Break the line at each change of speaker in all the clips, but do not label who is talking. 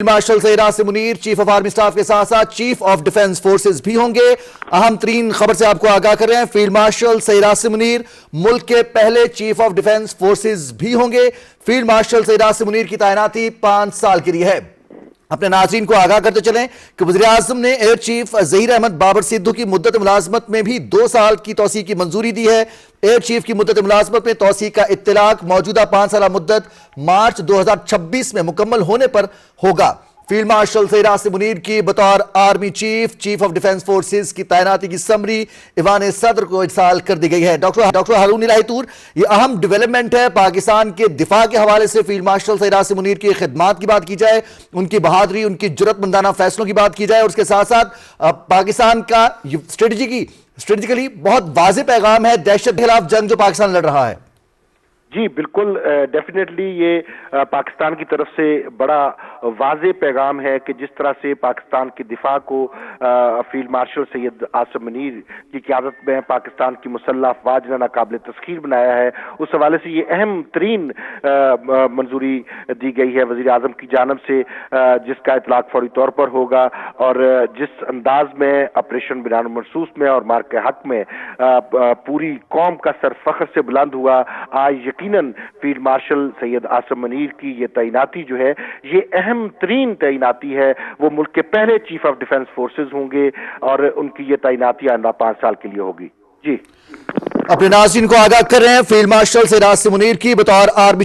Martial Saeed Asim Munir chief of army staff के साथ साथ चीफ ऑफ डिफेंस फोर्सेस भी होंगे। अहम तरीन खबर से आपको आगाह कर रहे हैं, फील्ड मार्शल सईद आसिम मुनीर मुल्क के पहले चीफ ऑफ डिफेंस फोर्सेस भी होंगे। फील्ड मार्शल सईद आसिम मुनीर की तैनाती 5 साल के लिए है। अपने नाज़रीन को आगाह करते चलें कि वज़ीर-ए-आज़म ने एयर चीफ ज़हीर अहमद बाबर सिद्धू की मुद्दत मुलाज़मत में भी 2 साल की तौसीह की मंजूरी दी है। एयर चीफ की मुद्दत मुलाज़मत में तौसीह का इत्तलाक मौजूदा 5 साल मुद्दत मार्च 2026 में मुकम्मल होने पर होगा। फील्ड मार्शल सईद आसिम मुनीर की बतौर army chief of defence forces की तैनाती की समरी ईवान सदर को इरसाल कर दी गई है। डॉक्टर हारून इलाही तूर, ये अहम डेवलपमेंट है। पाकिस्तान के दिफा के हवाले से फील्ड मार्शल सईद आसिम मुनीर की खिदमात की बात की जाए, उनकी बहादुरी, उनकी जुर्रतमंदाना फैसलों की बात की जाए, और उसके साथ साथ पाकिस्तान का स्ट्रेटेजिकली बहुत वाज़ेह पैगाम है दहशत के खिलाफ जंग जो पाकिस्तान लड़ रहा है।
जी बिल्कुल, डेफिनेटली ये पाकिस्तान की तरफ से बड़ा वाज़ेह पैगाम है कि जिस तरह से पाकिस्तान की दिफा को फील्ड मार्शल सैयद आसिम मुनीर की क़यादत में पाकिस्तान की मुसल्लह अफ़वाज ने नाकाबिल तस्खीर बनाया है, उस हवाले से ये अहम तरीन मंजूरी दी गई है वज़ीर आज़म की जानब से, जिसका इतलाक फौरी तौर पर होगा। और जिस अंदाज में ऑपरेशन बिनान महसूस में और मार के हक में पूरी कौम का सर फख्र से बुलंद हुआ, आज यकीनन फील्ड मार्शल सैयद आसिम मुनीर की ये तैनाती जो है ये अहम तरीन तैनाती है। वो मुल्क के पहले चीफ ऑफ डिफेंस फोर्सेस होंगे और उनकी ये तैनाती आइंदा 5 साल के लिए होगी। जी
अपने नाज़रीन को आगाह कर रहे हैं, फील्ड मार्शल सईद आसिम मुनीर की बतौर army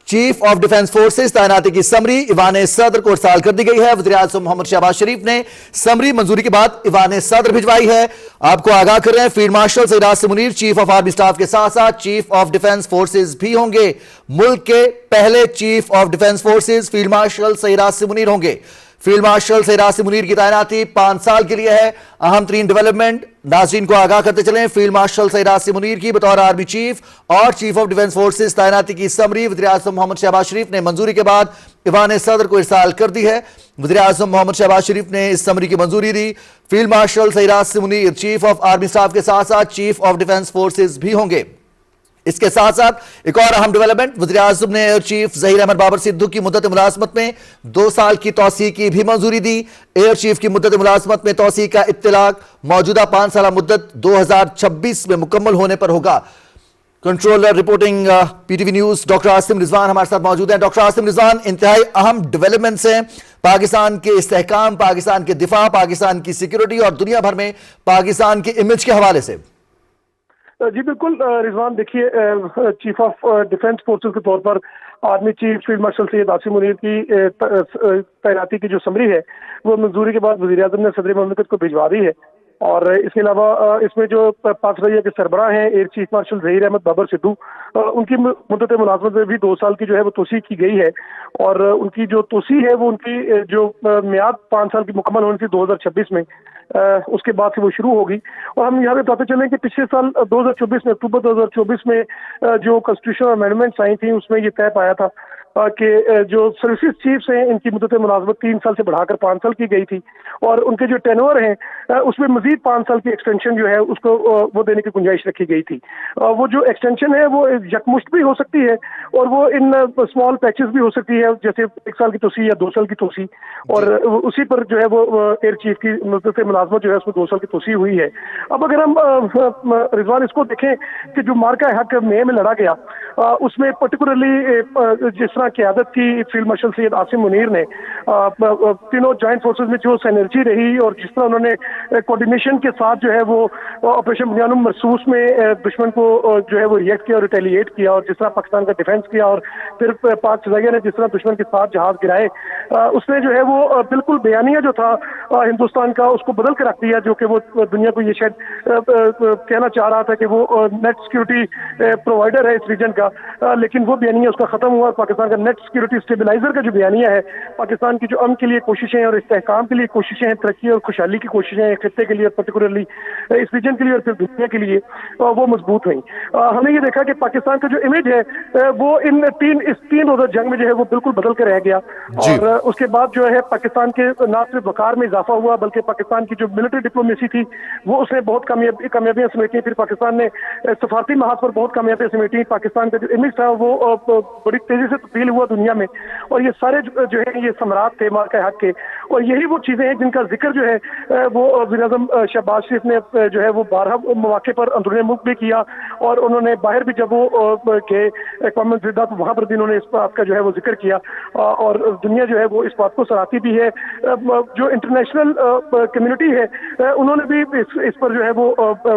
chief of defence forces तैनाती की समरी ईवान सदर को इरसाल कर दी गई है। वज़ीर-ए-आज़म मोहम्मद शहबाज शरीफ ने समरी मंजूरी के बाद ईवान सदर भिजवाई है। आपको आगाह कर रहे हैं, field marshal Saeed Asim Munir chief of army staff के साथ साथ चीफ ऑफ डिफेंस फोर्सेस भी होंगे। मुल्क के पहले chief of defence forces field marshal Saeed Asim Munir होंगे। फील्ड मार्शल सईद आसिम मुनीर की तैनाती 5 साल के लिए है। अहम तरीन डेवलपमेंट नाज़रीन को आगाह करते चलें, फील्ड मार्शल सईद आसिम मुनीर की बतौर आर्मी चीफ और चीफ ऑफ डिफेंस फोर्सेस तैनाती की समरी वज़ीर-ए-आज़म मोहम्मद शहबाज शरीफ ने मंजूरी के बाद ईवान सदर को इरसाल कर दी है। वज़ीर-ए-आज़म मोहम्मद शहबाज शरीफ ने इस समरी की मंजूरी दी। Field marshal Saeed Asim Munir chief of army staff के साथ साथ चीफ ऑफ डिफेंस फोर्सेस भी होंगे। इसके साथ साथ एक और अहम डेवलपमेंट, वज़ीर-ए-आज़म ने एयर चीफ ज़हीर अहमद बाबर सिद्धू की मुद्दत मुलाज़मत में 2 साल की तौसीह की भी मंजूरी दी। एयर चीफ की मुद्दत मुलाज़मत में तौसीह का इत्तलाक मौजूदा 5 साल मुद्दत 2026 में मुकम्मल होने पर होगा। Controller reporting PTV news doctor Asim Rizwan हमारे साथ मौजूद हैं। डॉक्टर आसिम रिजवान, इंतहाई अहम डेवलपमेंट्स हैं पाकिस्तान के इस्तेहकाम, पाकिस्तान के दिफा, पाकिस्तान की सिक्योरिटी और दुनिया भर में पाकिस्तान के इमेज के हवाले से।
जी बिल्कुल रिजवान, देखिए चीफ ऑफ डिफेंस फोर्सेस के तौर पर army chief field marshal Syed Asim Munir की तैनाती की जो समरी है वो मंजूरी के बाद वज़ीर-ए-आज़म ने सदर मुमलिकत को भिजवा दी है। और इसके अलावा इसमें जो पाक फौज के सरबराह हैं air chief marshal Zaheer Ahmed Babar Sidhu, उनकी मुद्दत मुलाज़मत में भी 2 साल की जो है वो तौसीह की गई है। और उनकी जो तौसीह है वो उनकी जो मियाद 5 साल की मुकम्मल होने थी 2026 में, उसके बाद से वो शुरू होगी। और हम यहाँ पे बताते चलें कि पिछले साल 2024 में, अक्टूबर 2024 में जो कॉन्स्टिट्यूशनल अमेंडमेंट्स आई थी उसमें ये तय पाया था कि जो सर्विसेज चीफ्स हैं इनकी मुद्दत मुलाज़मत 3 साल से बढ़ाकर 5 साल की गई थी। और उनके जो टेनवर हैं उसमें मजीद 5 साल की एक्सटेंशन जो है उसको वो देने की गुंजाइश रखी गई थी। वो जो एक्सटेंशन है वो यकमुश्त भी हो सकती है और वो इन स्मॉल पैचेस भी हो सकती है, जैसे 1 साल की तौसीह या 2 साल की तौसीह। और उसी पर जो है वो एयर चीफ की मुद्दत मुलाज़मत जो है उसमें 2 साल की तौसीह हुई है। अब अगर हम रिजवान इसको देखें कि जो मार्का हक मई में लड़ा गया उसमें पर्टिकुलरली जिस तरह क़यादत की फील्ड मार्शल सैयद आसिम मुनीर ने, तीनों जॉइंट फोर्सेस में जो सिनर्जी रही और जिस तरह उन्होंने कोऑर्डिनेशन के साथ जो है वो ऑपरेशन बिनान महसूस में दुश्मन को जो है वो रिएक्ट किया और रिटेलिएट किया, और जिस तरह पाकिस्तान का डिफेंस किया और फिर पाक फ़िज़ाइया ने जिस तरह दुश्मन के साथ जहाज गिराए, उसने जो है वो बिल्कुल बयानिया जो था हिंदुस्तान का उसको बदल के रख दिया, जो कि वो दुनिया को ये शायद कहना चाह रहा था कि वो नेट सिक्योरिटी प्रोवाइडर है इस रीजन का, लेकिन वो बयानिया उसका ख़त्म हुआ। पाकिस्तान का नेट सिक्योरिटी स्टेबलाइजर का जो बयानिया है, पाकिस्तान की जो अमन के लिए कोशिशें हैं और इस्तेहकाम के लिए कोशिशें हैं, तरक्की और खुशहाली की कोशिशें हैं खित्ते के लिए, पर्टिकुलरली इस रीजन के लिए और फिर दुनिया के लिए, वो मजबूत हुई। हमने ये देखा कि पाकिस्तान का जो इमेज है वो इस 3 रोज़ा जंग में जो है वो बिल्कुल बदल कर रह गया। और उसके बाद जो है पाकिस्तान के ना सिर्फ वकार में इजाफा हुआ, बल्कि पाकिस्तान की जो मिलिट्री डिप्लोमेसी थी वो उसने बहुत कामयाबियां समेटी। फिर पाकिस्तान ने सफारती महाज पर बहुत कामयाबियां समेटी। पाकिस्तान का जो इमेज था वो बड़ी तेजी से तब्दील हुआ दुनिया में, और ये सारे जो है ये सम्राट थे मार्का हक के, और यही वो चीजें हैं जिनका जिक्र जो है वो वज़ीर-ए-आज़म शहबाज शरीफ ने जो है वो 12 मौके पर अंदरूनी मुल्क भी किया, और उन्होंने बाहर भी जब वो गए अक़वाम मुत्तहिदा तो वहाँ पर भी उन्होंने इस बात का जो है वो जिक्र किया, और दुनिया जो है वो इस बात को सराहती भी है। जो इंटरनेशनल कम्युनिटी है उन्होंने भी इस पर जो है वो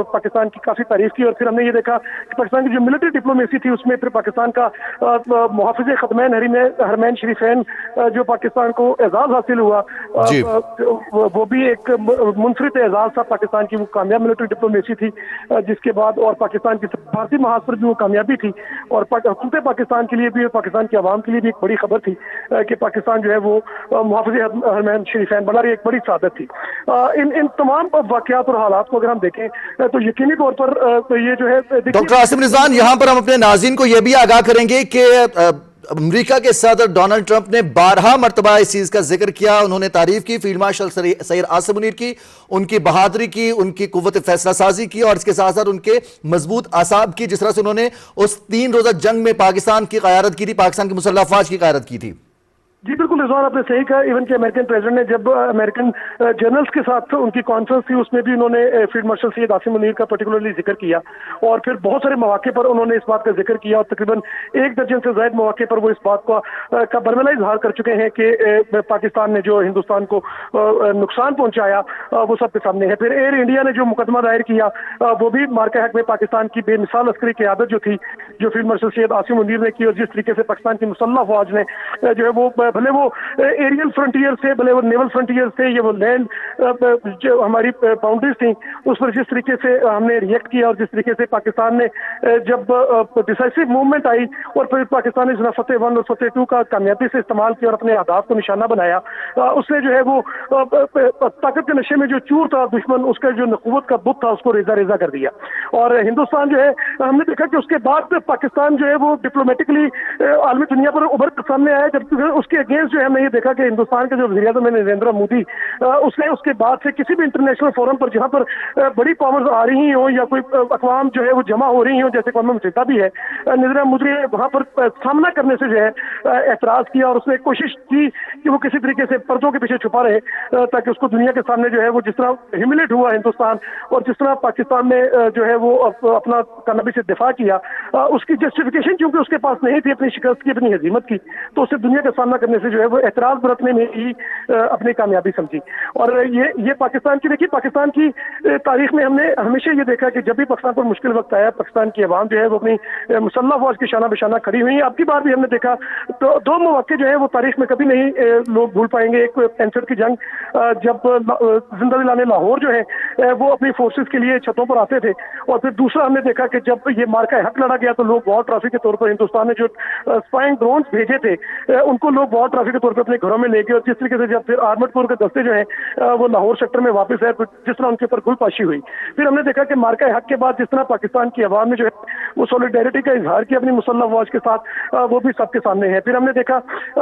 पाकिस्तान की काफ़ी तारीफ की। और फिर हमने ये देखा कि पाकिस्तान की जो मिलिट्री डिप्लोमेसी थी उसमें फिर पाकिस्तान का मुहाफ़िज़ ख़दमैन हरमैन शरीफैन जो पाकिस्तान को एजाज़ हासिल हुआ, वो भी एक मुनफरिद एजाज़ था पाकिस्तान की। वो कामयाब मिलिट्री डिप्लोमेसी थी जिसके बाद, और पाकिस्तान की सफारती महाज पर भी वो कामयाबी थी, और हुकूमत पाकिस्तान के लिए भी, पाकिस्तान की आवाम के लिए भी एक बड़ी खबर थी कि पाकिस्तान जो है वो मुहाफ़िज़ हरमैन शरीफैन बना रही, एक बड़ी सादत थी। इन तमाम वाक़यात और हालात को अगर हम देखें तो यकीनी तौर पर ये जो है
डॉक्टर आसिम रिजवान, यहाँ पर हम अपने नाज़रीन को यह भी आगाह करेंगे कि अमेरिका के सदर डोनाल्ड ट्रंप ने 12 मरतबा इस चीज का जिक्र किया। उन्होंने तारीफ की फील्ड मार्शल सैयद आसिम मुनीर की, उनकी बहादुरी की, उनकी कुव्वत फैसला साजी की, और इसके साथ साथ उनके मजबूत आसाब की, जिस तरह से उन्होंने उस 3 रोजा जंग में पाकिस्तान की क़यादत की थी, पाकिस्तान की मुसल्लह अफ़वाज की क़यादत की थी।
जी बिल्कुल रिजवान, आपने सही कहा। इवन कि अमेरिकन प्रेसिडेंट ने जब अमेरिकन जनरल्स के साथ उनकी कॉन्फ्रेंस थी उसमें भी उन्होंने फील्ड मार्शल सैयद आसिम मुनीर का पर्टिकुलरली जिक्र किया, और फिर बहुत सारे मौके पर उन्होंने इस बात का जिक्र किया, और तकरीबन 1 दर्जन से ज़ायद मौके पर वो इस बात का बरमला इजहार कर चुके हैं कि पाकिस्तान ने जो हिंदुस्तान को नुकसान पहुंचाया वो सबके सामने है। फिर एयर इंडिया ने जो मुकदमा दायर किया वो भी मार्का हक में पाकिस्तान की बेमिसाल अस्करी क़यादत जो थी, जो फील्ड मार्शल सैयद आसिम मुनीर ने की, और जिस तरीके से पाकिस्तान की मुसल्लह अफ़वाज ने जो है वो भले वो एरियल फ्रंटियर से, भले वो नेवल फ्रंटियर से, ये वो लैंड जो हमारी बाउंड्रीज थी उस पर जिस तरीके से हमने रिएक्ट किया, और जिस तरीके से पाकिस्तान ने जब डिसाइसिव मूवमेंट आई और फिर पाकिस्तान ने जना फतेह 1 और फतेह 2 का कामयाबी से इस्तेमाल किया और अपने अहदाफ को निशाना बनाया, उसने जो है वो ताकत के नशे में जो चूर था दुश्मन, उसका जो नकुवत का बुत था उसको रेजा रेजा कर दिया। और हिंदुस्तान जो है हमने देखा कि उसके बाद पाकिस्तान जो है वो डिप्लोमेटिकली आलमी दुनिया पर उभर कर सामने आया, जब उसके अगेंस्ट जो है हमने ये देखा कि हिंदुस्तान के जो वज़ीर-ए-आज़म है नरेंद्र मोदी, उसने उसके बाद से किसी भी इंटरनेशनल फोरम पर जहां पर बड़ी पावर्स आ रही हो या कोई अक़वाम जो है वो जमा हो रही हो, जैसे अक़वाम मुत्तहिदा भी है, नरेंद्र मोदी ने वहां पर सामना करने से जो है एतराज किया, और उसने कोशिश की कि वो किसी तरीके से पर्दों के पीछे छुपा रहे, ताकि उसको दुनिया के सामने जो है वो जिस तरह ह्यूमिलेट हुआ हिंदुस्तान, और जिस तरह पाकिस्तान ने जो है वो अपना कामयाबी से दिफा किया, उसकी जस्टिफिकेशन क्योंकि उसके पास नहीं थी अपनी शिकस्त की, अपनी हजीमत की, तो उसे दुनिया का सामना करने से जो है वो एतराज बरतने में ही अपनी कामयाबी समझी। और ये पाकिस्तान की, देखिए पाकिस्तान की तारीख में हमने हमेशा ये देखा कि जब भी पाकिस्तान पर मुश्किल वक्त आया, पाकिस्तान की आवाम जो है वो अपनी मुसल्लह अफ़वाज की शाना बिशाना खड़ी हुई। अब की बार भी हमने देखा तो 2 मौके जो है वो तारीख में कभी नहीं लोग भूल पाएंगे। एक 65 की जंग, जब जिंदा दिलाने लाहौर जो है वो अपनी फोर्सेस के लिए छतों पर आते थे, और फिर दूसरा हमने देखा कि जब ये मार्का हक लड़ा गया तो लोग वॉर ट्रॉफी के तौर पर हिंदुस्तान ने जो स्पाइंग ड्रोन्स भेजे थे उनको लोग वॉर ट्रॉफी के तौर पर अपने घरों में ले गए, और जिस तरीके से जब फिर आर्मडपुर के दस्ते जो है वो लाहौर सेक्टर में वापस है, जिस तरह उनके ऊपर गुलपाशी हुई। फिर हमने देखा कि मार्का हक के बाद जिस तरह पाकिस्तान की आवाम ने जो है वो सॉलिडेरिटी का इजहार किया अपनी मुसल्लह अफ़वाज के साथ, वो भी सबके सामने है। फिर हमने देखा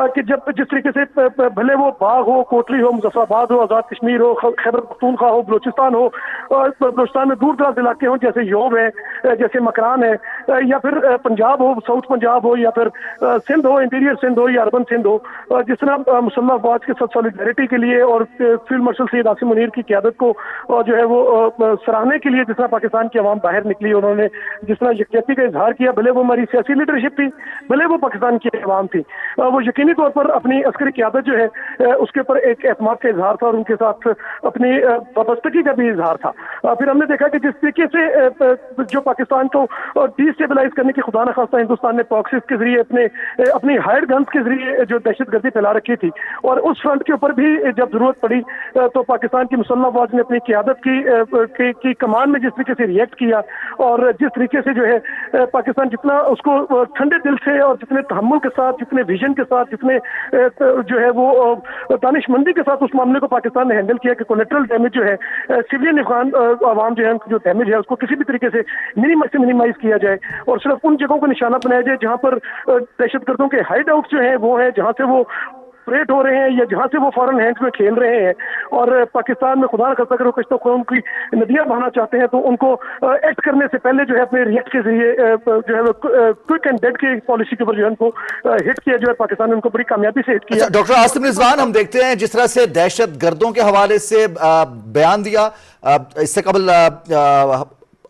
कि जब जिस तरीके से भले वो बाग हो, कोटली हो, मुजफ्फराबाद हो, आज़ाद कश्मीर हो, खैबर पख्तूनख्वा हो, बलूचिस्तान हो, और बलूचिस्तान में दूर दराज इलाके हों जैसे योब है, जैसे मकरान है, या फिर पंजाब हो, साउथ पंजाब हो, या फिर सिंध हो, इंटीरियर सिंध हो, या अर्बन सिंध हो, जिस तरह मुसल्लह अफ़वाज के साथ सॉलिडेरिटी के लिए और फील्ड मार्शल सैयद आसिम मुनीर की क़यादत को जो है वो सराहने के लिए जिस तरह पाकिस्तान की आवाम बाहर निकली, उन्होंने जिस तरह यकजहती का इजहार किया, भले वो हमारी सियासी लीडरशिप थी, भले वो पाकिस्तान की आवाम थी, वो यकीनी तौर पर अपनी अस्करी क़यादत जो है उसके ऊपर एक एतमाद का इजहार था, और उनके साथ अपनी वाबस्तगी का भी इजहार था। फिर हमने देखा कि जिस तरीके से जो पाकिस्तान को डिस्टेबलाइज करने की खुदा न खास्ता हिंदुस्तान ने प्रॉक्सीज के जरिए अपनी हायर्ड गन्स के जरिए जो दहशतगर्दी फैला रखी थी, और उस फ्रंट के ऊपर भी जब जरूरत पड़ी तो पाकिस्तान की मुसल्लह अफ़वाज ने अपनी क़यादत की कमान में जिस तरीके से रिएक्ट किया, और जिस तरीके से जो है पाकिस्तान जितना उसको ठंडे दिल से और जितने तहम्मुल के साथ, जितने विजन के साथ, जितने जो है वो दानिशमंदी के साथ उस मामले को पाकिस्तान ने हैंडल किया कि कोलेटरल डैमेज जो है सिविलियन आवाम जो है जो डैमेज है उसको किसी भी तरीके से मिनिमाइज किया जाए, और सिर्फ उन जगहों को निशाना बनाया जाए जहां पर दहशतगर्दों के हाइड आउट्स जो है वो है, जहां से वो ऑपरेट हो रहे हैं या जहाँ से वो फॉरेन हैंड्स में खेल रहे हैं और पाकिस्तान में खुदा न खास्ता अगर वो कश्तो खून की नदियाँ बहाना चाहते हैं तो उनको एक्ट करने से पहले जो है अपने रिएक्ट के जरिए जो है क्विक एंड डेड की पॉलिसी के ऊपर जो है उनको हिट किया, जो है पाकिस्तान ने उनको बड़ी कामयाबी से हिट किया।
डॉक्टर आसिम रिजवान, हम देखते हैं जिस तरह से दहशत गर्दों के हवाले से बयान दिया, इससे कबल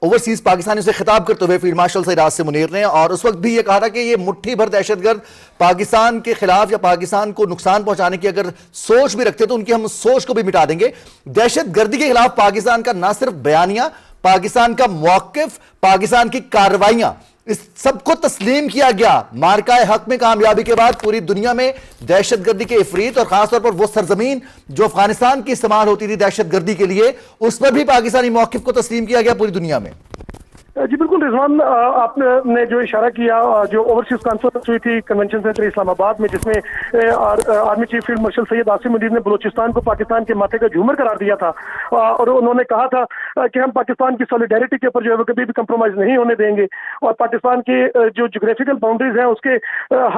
ओवरसीज पाकिस्तानी से खिताब करते हुए फील्ड मार्शल सईद आसिम मुनीर ने, और उस वक्त भी ये कहा था कि ये मुट्ठी भर दहशतगर्द पाकिस्तान के खिलाफ या पाकिस्तान को नुकसान पहुंचाने की अगर सोच भी रखते तो उनकी हम सोच को भी मिटा देंगे। दहशतगर्दी के खिलाफ पाकिस्तान का ना सिर्फ बयानिया, पाकिस्तान का मौकिफ, पाकिस्तान की कार्रवाइयां, इस सबको तस्लीम किया गया। मार्का हक में कामयाबी के बाद पूरी दुनिया में दहशतगर्दी के इफरीत और खासतौर पर वो सरजमीन जो अफगानिस्तान की इस्तेमाल होती थी दहशतगर्दी के लिए, उस पर भी पाकिस्तानी मौकिफ को तस्लीम किया गया पूरी दुनिया में।
जी बिल्कुल रिजवान, आपने जो इशारा किया, जो ओवरसीज कॉन्फ्रेंस हुई थी कन्वेंशन सेंटर इस्लामाबाद में, जिसमें army chief field marshal Syed Asim Munir ने बलूचिस्तान को पाकिस्तान के माथे का झूमर करार दिया था और उन्होंने कहा था कि हम पाकिस्तान की सॉलिडेरिटी के ऊपर जो है वो कभी भी कंप्रोमाइज नहीं होने देंगे और पाकिस्तान की जो जोग्राफिकल बाउंड्रीज हैं उसके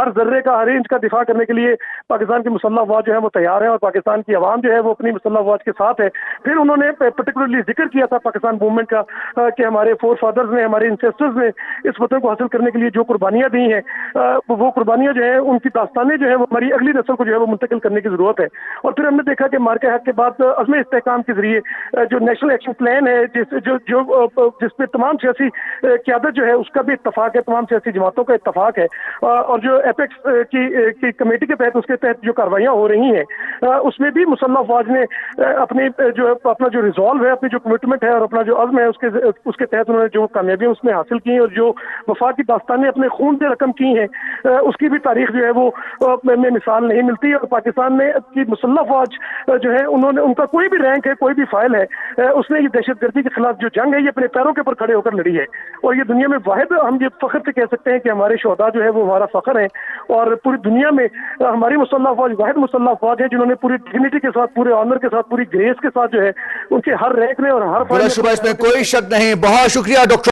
हर जर्रे का, हर इंच का दिफा करने के लिए पाकिस्तान की मुसल्लह अफवाज जो है वो तैयार है और पाकिस्तान की आवाम जो है वो अपनी मुसल्लह अफवाज के साथ है। फिर उन्होंने पर्टिकुलरली जिक्र किया था पाकिस्तान मूवमेंट का कि हमारे फोर फादर्स ने, हमारे इंसेस्टर्स ने इस वतन को हासिल करने के लिए जो कुर्बानियां दी हैं, वो कुर्बानियां जो है उनकी दास्तानें जो है वो हमारी अगली नस्ल को जो है वो मुंतकिल करने की जरूरत है। और फिर हमने देखा कि मार्के हक के बाद अज़्म इस्तेहकाम के जरिए जो नेशनल एक्शन प्लान है जिस पे तमाम सियासी क़यादत जो है उसका भी इत्तफाक है, तमाम सियासी जमातों का इत्तफाक है और जो एपेक्स की कमेटी के तहत, उसके तहत जो कार्रवाइयाँ हो रही हैं उसमें भी मुसल्लह अफवाज ने अपना जो रिजॉल्व है, अपनी जो कमिटमेंट है और अपना जो अज़्म है उसके तहत उन्होंने जो कामयाबियाँ उसमें हासिल की और जो वफा की दास्तानें अपने खून से रकम की हैं उसकी भी तारीख जो है वो में मिसाल नहीं मिलती। और पाकिस्तान में की मुसल्लह अफवाज जो है उनका कोई भी रैंक है, कोई भी फाइल है, उसने ये दहशतगर्दी के खिलाफ जो जंग है ये अपने पैरों के ऊपर खड़े होकर लड़ी है और ये दुनिया में वाहिद हम ये फख्र से कह सकते हैं कि हमारे शोहदा जो है वो हमारा फख्र है और पूरी दुनिया में हमारी मुसल्लह अफवाज वाहिद मुसल्लह अफवाज है जिन्होंने पूरी डिग्निटी के साथ, पूरे ऑनर के साथ, पूरी ग्रेस के साथ जो है उनके हर रैंक में और हर
इसमें कोई शक नहीं। बहुत शुक्रिया डॉक्टर